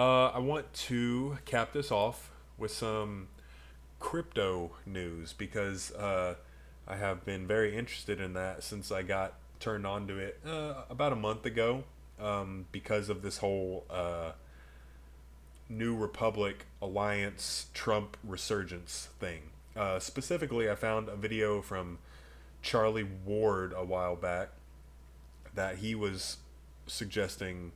I want to cap this off with some crypto news because I have been very interested in that since I got turned on to it about a month ago because of this whole New Republic Alliance Trump resurgence thing. Specifically, I found a video from Charlie Ward a while back that he was suggesting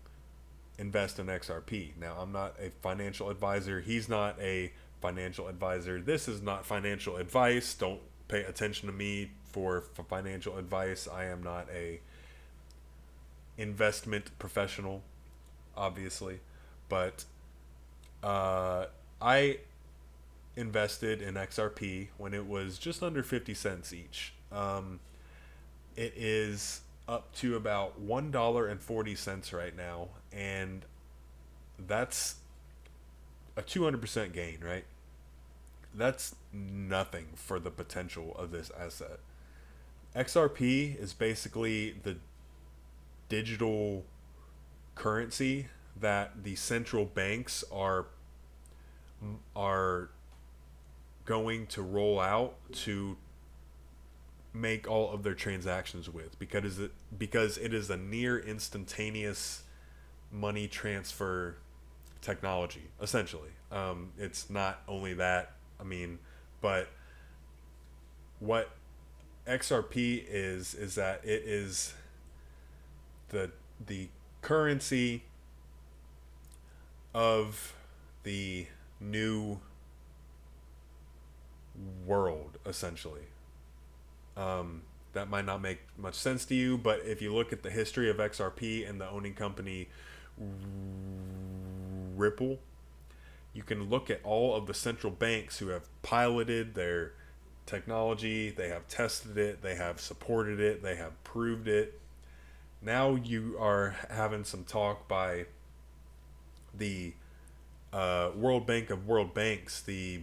invest in XRP. Now, I'm not a financial advisor. He's not a financial advisor. This is not financial advice. Don't pay attention to me for financial advice. I am not a investment professional, obviously, but I invested in XRP when it was just under 50 cents each. It is up to about $1.40 right now, and that's a 200% gain, right? That's nothing for the potential of this asset. XRP is basically the digital currency that the central banks are going to roll out to make all of their transactions with because it is a near instantaneous money transfer technology essentially. It's not only that, I mean, but what XRP is that it is the currency of the new world essentially. That might not make much sense to you, but if you look at the history of XRP and the owning company Ripple, you can look at all of the central banks who have piloted their technology, they have tested it, they have supported it, they have proved it. Now you are having some talk by the World Bank of World Banks, the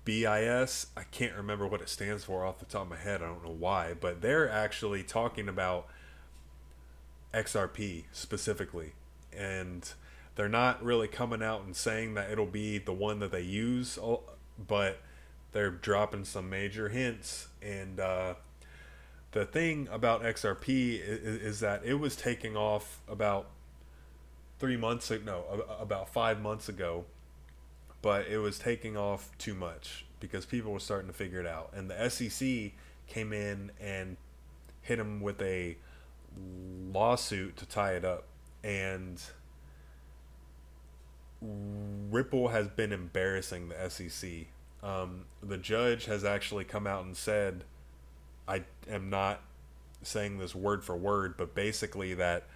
BIS. I can't remember what it stands for off the top of my head. I don't know why, but they're actually talking about XRP specifically, and they're not really coming out and saying that it'll be the one that they use, but they're dropping some major hints. And the thing about XRP is that it was taking off about 3 months ago, no, about 5 months ago, but it was taking off too much because people were starting to figure it out. And the SEC came in and hit them with a lawsuit to tie it up. And Ripple has been embarrassing the SEC. The judge has actually come out and said, I am not saying this word for word, but basically that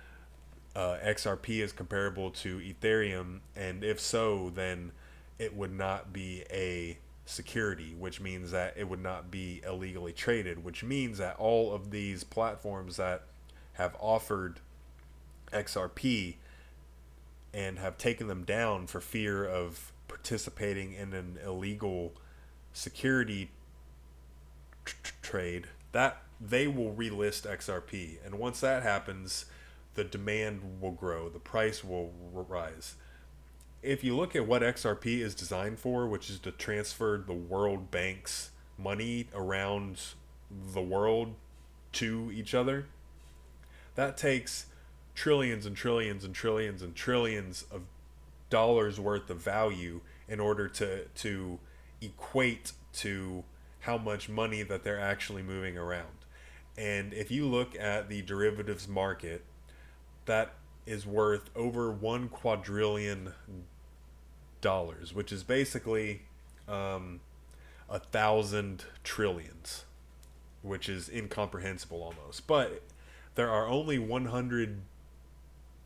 XRP is comparable to Ethereum, and if so, then it would not be a security, which means that it would not be illegally traded, which means that all of these platforms that have offered XRP and have taken them down for fear of participating in an illegal security trade, that they will relist XRP. And once that happens, the demand will grow, the price will rise. If you look at what XRP is designed for, which is to transfer the World Bank's money around the world to each other, that takes trillions and trillions and trillions and trillions of dollars worth of value in order to equate to how much money that they're actually moving around. And if you look at the derivatives market, that is worth over 1 quadrillion dollars, which is basically 1,000 trillions, which is incomprehensible almost. But there are only 100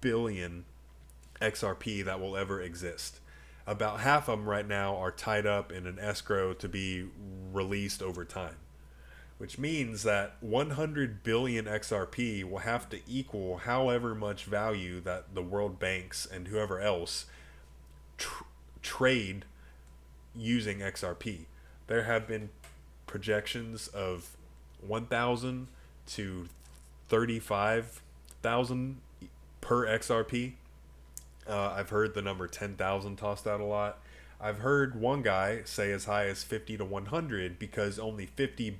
billion XRP that will ever exist. About half of them right now are tied up in an escrow to be released over time, which means that 100 billion XRP will have to equal however much value that the world banks and whoever else trade using XRP. There have been projections of 1,000 to 35,000 per XRP. I've heard the number 10,000 tossed out a lot. I've heard one guy say as high as 50 to 100 because only 50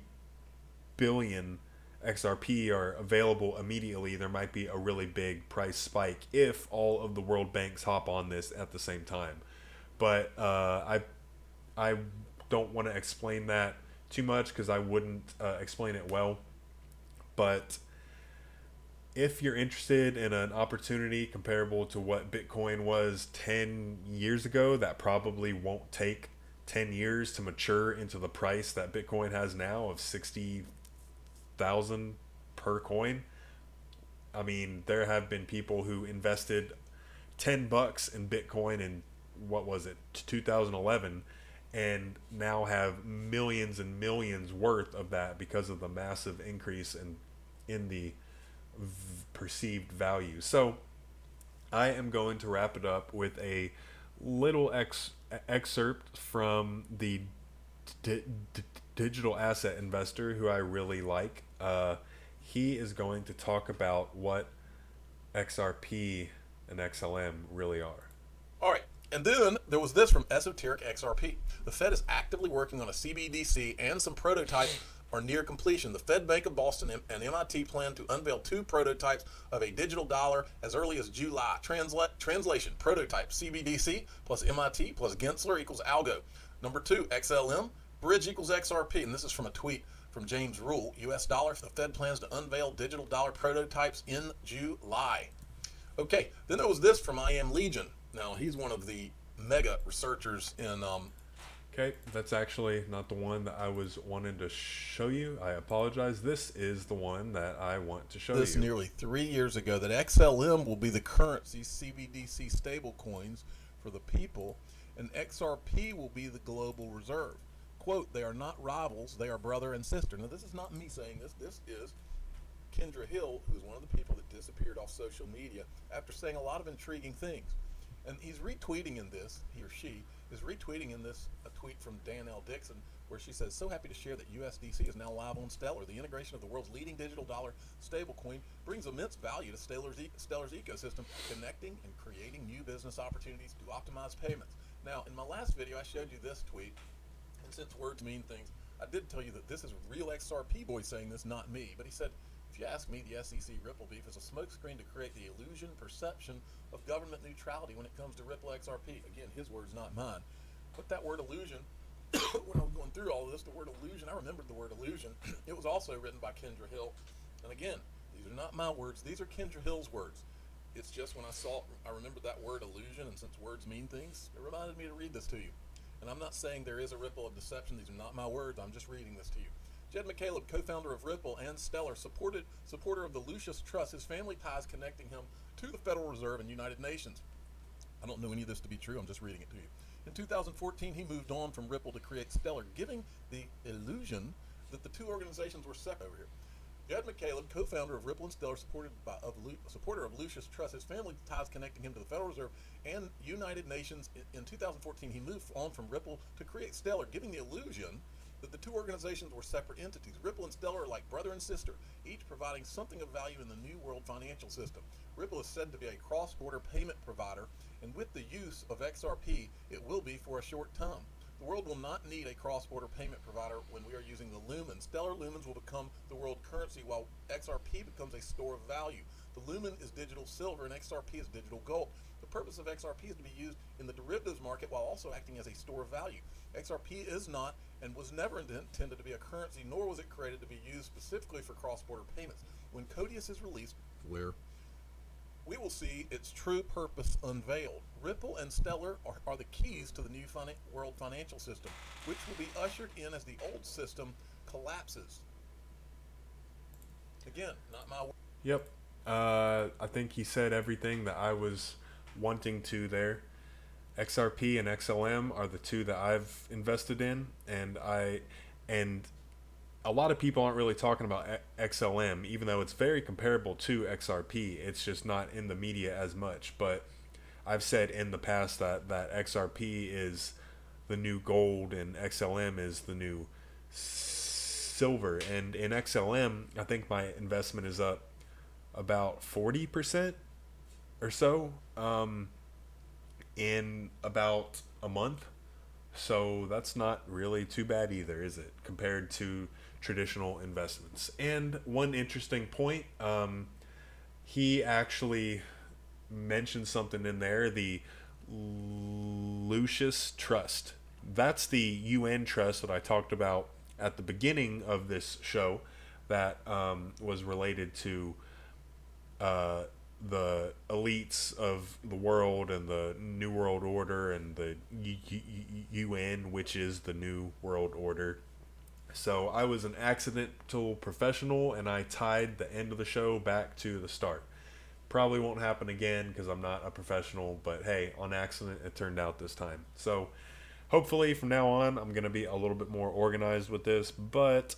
billion XRP are available immediately. There might be a really big price spike if all of the world banks hop on this at the same time. But I don't want to explain that too much because I wouldn't explain it well. But if you're interested in an opportunity comparable to what Bitcoin was 10 years ago, that probably won't take 10 years to mature into the price that Bitcoin has now of 60,000 per coin. I mean, there have been people who invested $10 in Bitcoin in what was it, 2011, and now have millions and millions worth of that because of the massive increase in the perceived value. So I am going to wrap it up with a little excerpt from the d- d- digital asset investor who I really like. He is going to talk about what XRP and XLM really are. All right. And then there was this from Esoteric XRP. The Fed is actively working on a CBDC and some prototypes are near completion. The Fed Bank of Boston and MIT plan to unveil 2 prototypes of a digital dollar as early as July. Translation, prototype, CBDC plus MIT plus Gensler equals algo. Number 2, XLM, bridge equals XRP. And this is from a tweet from James Rule, US dollar. The Fed plans to unveil digital dollar prototypes in July. Okay, then there was this from I Am Legion. Now, he's one of the mega researchers in Okay, that's actually not the one that I was wanting to show you. I apologize. This is the one that I want to show this you. nearly 3 years ago, that XLM will be the currency CBDC stable coins for the people, and XRP will be the global reserve. Quote, they are not rivals, they are brother and sister. Now, this is not me saying this. This is Kendra Hill, who's one of the people that disappeared off social media after saying a lot of intriguing things. And he's retweeting in this, he or she is retweeting in this a tweet from Dan L. Dixon where she says, so happy to share that USDC is now live on Stellar. The integration of the world's leading digital dollar stablecoin brings immense value to Stellar's ecosystem, connecting and creating new business opportunities to optimize payments. Now, in my last video, I showed you this tweet, and since words mean things, I did tell you that this is real XRP boy saying this, not me. But he said, if you ask me, the SEC Ripple beef is a smokescreen to create the illusion perception of government neutrality when it comes to Ripple XRP. Again, his words, not mine. But that word illusion, when I was going through all of this, the word illusion, I remembered the word illusion. It was also written by Kendra Hill. And again, these are not my words. These are Kendra Hill's words. It's just when I remembered that word illusion, and since words mean things, it reminded me to read this to you. And I'm not saying there is a ripple of deception. These are not my words. I'm just reading this to you. Jed McCaleb, co-founder of Ripple and Stellar, supporter of the Lucius Trust, his family ties connecting him to the Federal Reserve and United Nations. I don't know any of this to be true. I'm just reading it to you. In 2014, he moved on from Ripple to create Stellar, giving the illusion that the two organizations were separate. Over here, Jed McCaleb, co-founder of Ripple and Stellar, supporter of Lucius Trust, his family ties connecting him to the Federal Reserve and United Nations. In 2014, he moved on from Ripple to create Stellar, giving the illusion that the two organizations were separate entities. Ripple and Stellar are like brother and sister, each providing something of value in the new world financial system. Ripple is said to be a cross-border payment provider, and with the use of XRP, it will be for a short time. The world will not need a cross-border payment provider when we are using the Lumen. Stellar Lumens will become the world currency while XRP becomes a store of value. The Lumen is digital silver and XRP is digital gold. The purpose of XRP is to be used in the derivatives market while also acting as a store of value. XRP is not and was never intended to be a currency, nor was it created to be used specifically for cross-border payments. When Codius is released, where we will see its true purpose unveiled. Ripple and Stellar are the keys to the new world financial system, which will be ushered in as the old system collapses. Again, not my word. Yep. I think he said everything that I was wanting to there. XRP and XLM are the two that I've invested in, and a lot of people aren't really talking about XLM, even though it's very comparable to XRP. It's just not in the media as much. But I've said in the past that XRP is the new gold and XLM is the new silver. And in XLM, I think my investment is up about 40% or so. in about a month. So that's not really too bad either, is it, compared to traditional investments? And one interesting point, he actually mentioned something in there, the Lucius Trust. That's the UN trust that I talked about at the beginning of this show that was related to uh, the elites of the world and the New World Order and the UN, which is the New World Order. So I was an accidental professional and I tied the end of the show back to the start. Probably won't happen again because I'm not a professional, but hey, on accident it turned out this time. So hopefully from now on I'm going to be a little bit more organized with this, but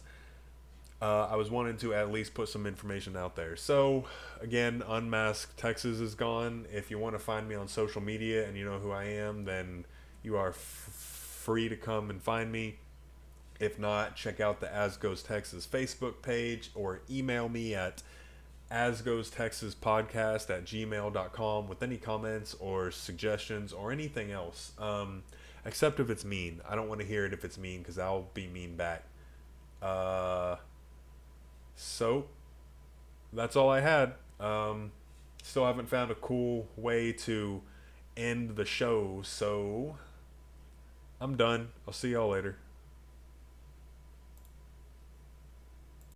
I was wanting to at least put some information out there. So again, Unmasked Texas is gone. If you want to find me on social media and you know who I am, then you are free to come and find me. If not, check out the As Goes Texas Facebook page or email me at asgoestexaspodcast@gmail.com with any comments or suggestions or anything else. Except if it's mean. I don't want to hear it if it's mean because I'll be mean back. So that's all I had. Still haven't found a cool way to end the show, so I'm done. I'll see y'all later.